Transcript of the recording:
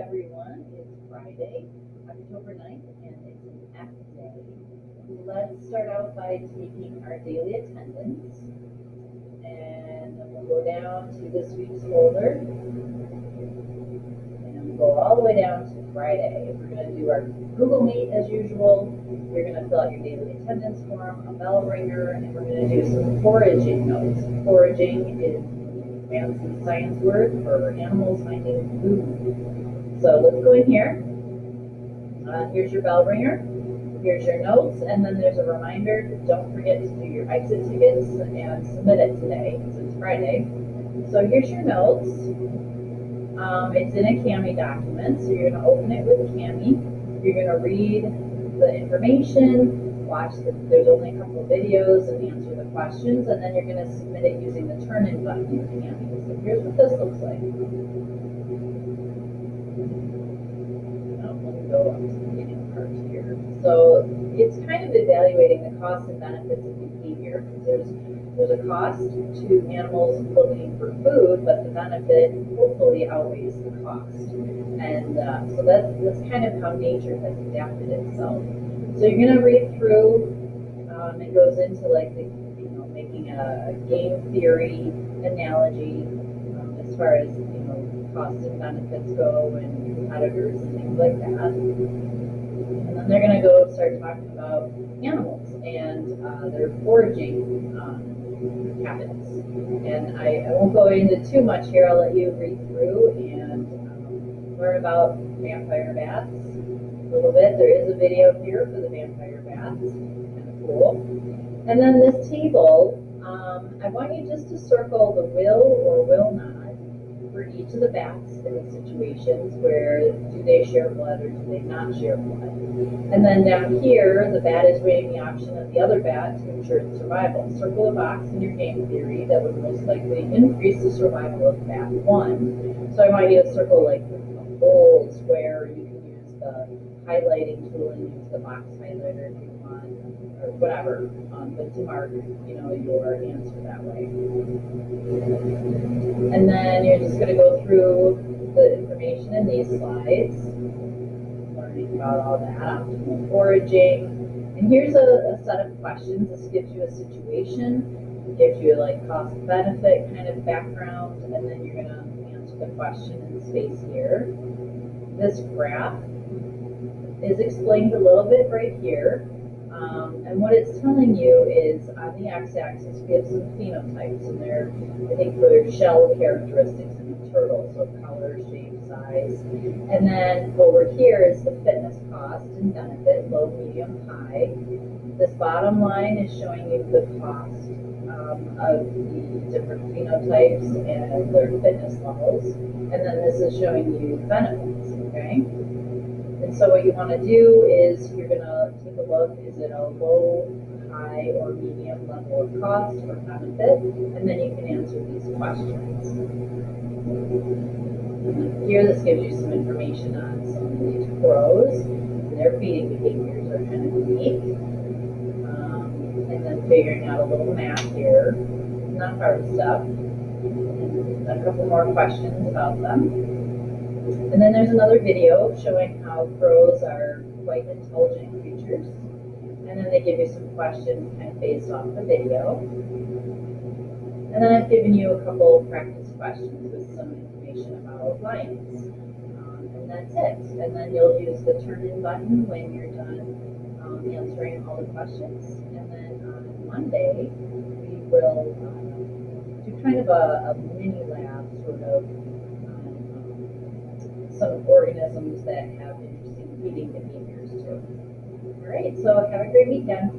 everyone. It's Friday, October 9th, and it's an F day. Let's start out by taking our daily attendance. And we'll go down to this week's folder. And we'll go all the way down to Friday. We're going to do our Google Meet as usual. You're going to fill out your daily attendance form, a bell ringer, and we're going to do some foraging notes. Foraging is fancy science word for animals finding food. So let's go in here. Here's your bell ringer. Here's your notes, and then there's a reminder. Don't forget to do your exit tickets and submit it today because it's Friday. So here's your notes. It's in a Kami document, so you're going to open it with Kami. You're going to read the information, there's only a couple of videos, and answer the questions, and then you're going to submit it using the turn-in button in Kami. So here's what this looks like. Let me go up to the beginning part here. So it's kind of evaluating the costs and benefits of behavior. There's a cost to animals looking for food, but the benefit hopefully outweighs the cost. And so that's kind of how nature has adapted itself. So you're going to read through. It goes into like making a game theory analogy as far as costs and benefits go and competitors and things like that. And then they're going to go start talking about animals and their foraging habits. And I won't go into too much here. I'll let you read through and learn about vampire bats a little bit. There is a video here for the vampire bats. Kind of cool. And then this table, I want you just to circle the will or will not for each of the bats in the situations where do they share blood or do they not share blood. And then down here, the bat is weighing the option of the other bat to ensure its survival. Circle a box in your game theory that would most likely increase the survival of bat 1. So I want you to circle like a whole square. You can use the highlighting tool and use the box highlighter if you want, or whatever, but to mark your answer that way. And then you're just going to go through the information in these slides, learning about all that, optimal foraging. And here's a set of questions. This gives you a situation, it gives you like cost benefit kind of background, and then you're going to answer the question in the space here. This graph is explained a little bit right here. And what it's telling you is on the x-axis we have some phenotypes, and they're, I think, for their shell characteristics in the turtle, so color, shape, size. And then over here is the fitness cost and benefit, low, medium, high. This bottom line is showing you the cost of the different phenotypes and their fitness levels. And then this is showing you benefits, okay? And so what you want to do is you're going to take a look, is it a low, high, or medium level of cost or benefit? And then you can answer these questions. Here, this gives you some information on some of these crows. Their feeding behaviors are kind of unique. And then figuring out a little math here, not hard stuff. And a couple more questions about them. And then there's another video showing how crows are quite intelligent creatures. And then they give you some questions kind of based off the video. And then I've given you a couple practice questions with some information about lions. And that's it. And then you'll use the turn-in button when you're done answering all the questions. And then on Monday, we will do kind of a mini lab sort of some organisms that have interesting feeding behaviors too. All right, so have a great weekend.